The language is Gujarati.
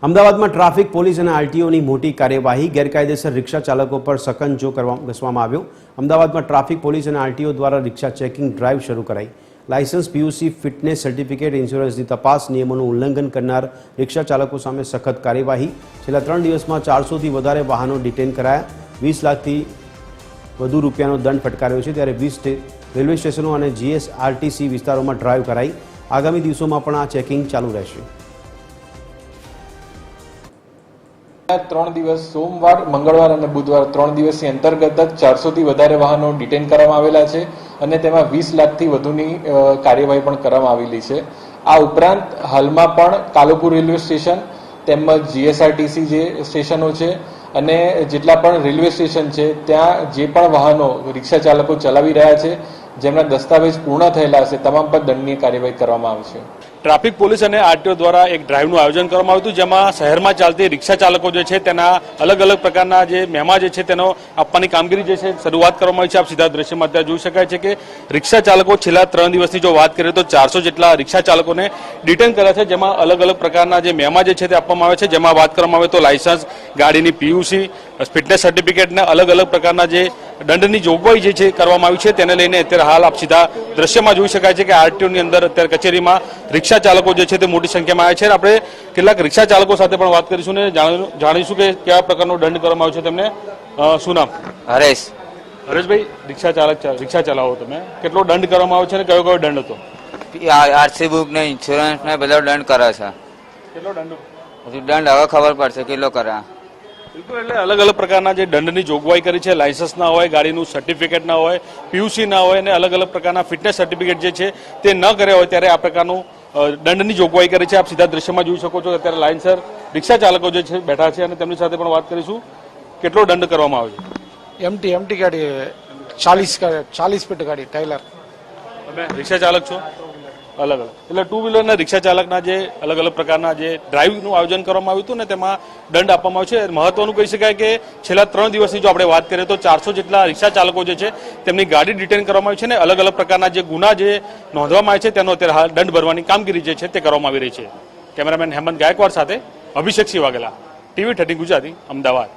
અમદાવાદમાં ટ્રાફિક પોલીસ અને આરટીઓની મોટી કાર્યવાહી. ગેરકાયદેસર રિક્ષા ચાલકો પર સકંજો કસવામાં આવ્યો. અમદાવાદમાં ટ્રાફિક પોલીસ અને આરટીઓ દ્વારા રિક્ષા ચેકિંગ ડ્રાઈવ શરૂ કરાઈ. લાયસન્સ, પીયુસી, ફિટનેસ સર્ટિફિકેટ, ઇન્સ્યોરન્સની તપાસ, નિયમોનું ઉલ્લંઘન કરનાર રિક્ષા ચાલકો સામે સખત કાર્યવાહી. છેલ્લા 3 દિવસમાં 400થી વધારે વાહનો ડિટેન કરાયા. 20 લાખથી વધુ રૂપિયાનો દંડ ફટકાર્યો છે. ત્યારે 20 રેલવે સ્ટેશનો અને જીએસઆરટીસી વિસ્તારોમાં ડ્રાઈવ કરાઈ. આગામી દિવસોમાં પણ આ ચેકિંગ ચાલુ રહેશે. 3 દિવસ સોમવાર, મંગળવાર અને બુધવાર 3 દિવસની અંતર્ગત 400થી વધારે વાહનો ડિટેન કરવામાં આવેલા છે અને તેમાં 20 લાખથી વધુની કાર્યવાહી પણ કરવામાં આવેલી છે. આ ઉપરાંત હાલમાં પણ કાલુપુર રેલવે સ્ટેશન તેમજ જીએસઆરટીસી જે સ્ટેશનો છે અને જેટલા પણ રેલવે સ્ટેશન છે ત્યાં જે પણ વાહનો રિક્ષા ચાલકો ચલાવી રહ્યા છે જેમના દસ્તાવેજ પૂર્ણ થયેલા હશે તમામ પર દંડનીય કાર્યવાહી કરવામાં આવશે. ટ્રાફિક પોલીસ અને આરટીઓ દ્વારા એક ડ્રાઈવનું આયોજન કરવામાં આવ્યું હતું, જેમાં શહેરમાં ચાલતી રિક્ષા ચાલકો જે છે તેના અલગ અલગ પ્રકારના જે મેમા જે છે તેનો આપવાની કામગીરી જે છે શરૂઆત કરવામાં આવી છે. આપ સીધા દ્રશ્યમાં અત્યારે જોઈ શકાય છે કે રિક્ષા ચાલકો છેલ્લા 3 દિવસની જો વાત કરીએ તો 400 જેટલા રિક્ષા ચાલકોને ડિટેન કર્યા છે, જેમાં અલગ અલગ પ્રકારના જે મેમા જે છે તે આપવામાં આવે છે. જેમાં વાત કરવામાં આવે તો લાયસન્સ, ગાડીની પીયુસી, ફિટનેસ સર્ટિફિકેટને અલગ અલગ પ્રકારના જે દંડની જોગવાઈ જે છે કરવામાં આવી છે તેને લઈને અત્યારે હાલ આપ સીધા દ્રશ્યમાં જોઈ શકાય છે કે આરટીઓની અંદર અત્યારે કચેરીમાં રિક્ષા ચાલકો જે છે તે મોટી સંખ્યામાં આવ્યા છે. આપણે કેટલાક રિક્ષા ચાલકો સાથે પણ વાત કરીશું ને જાણીશું કે કયા પ્રકારનો દંડ કરવામાં આવ્યો છે તેમને. શું નામ? હરેશભાઈ, રિક્ષા ચલાવો તમે, કેટલો દંડ કરવામાં આવ્યો છે અને કયો દંડ હતો? આરસી બુક ને ઇન્સ્યોરન્સ ને બધો દંડ કરે છે. કેટલો દંડ? દંડ હવે ખબર પડશે કેટલો કરે. બિલકુલ, એટલે અલગ અલગ પ્રકારના જે દંડની જોગવાઈ કરી છે. લાયસન્સ ના હોય, ગાડીનું સર્ટિફિકેટ ના હોય, પીયુસી ના હોય અને અલગ અલગ પ્રકારના ફિટનેસ સર્ટિફિકેટ જે છે તે ન કર્યા હોય ત્યારે આ પ્રકારનું દંડની જોગવાઈ કરી છે. આપ સીધા દ્રશ્યમાં જોઈ શકો છો કે અત્યારે લાઇનસર રિક્ષા ચાલકો જે છે બેઠા છે અને તેમની સાથે પણ વાત કરીશું. કેટલો દંડ કરવામાં આવ્યો છે? એમટી ગાડી 40 ફીટ ગાડી ટાઈલર. તમે રિક્ષા ચાલક છો? અલગ અલગ એટલે ટુ વ્હીલરના રિક્ષા ચાલકના જે અલગ અલગ પ્રકારના જે ડ્રાઈવનું આયોજન કરવામાં આવ્યું હતું ને તેમાં દંડ આપવામાં આવ્યો છે. મહત્વનું કહી શકાય કે છેલ્લા 3 દિવસની જો આપણે વાત કરીએ તો 400 જેટલા રિક્ષા ચાલકો જે છે તેમની ગાડી ડિટેન કરવામાં આવી છે ને અલગ અલગ પ્રકારના જે ગુના જે નોંધવામાં આવે છે તેનો અત્યારે હાલ દંડ ભરવાની કામગીરી જે છે તે કરવામાં આવી રહી છે. કેમેરામેન હેમંત ગાયકવાડ સાથે અભિષેક સિંહ વાઘેલા, TV 13 ગુજરાતી, અમદાવાદ.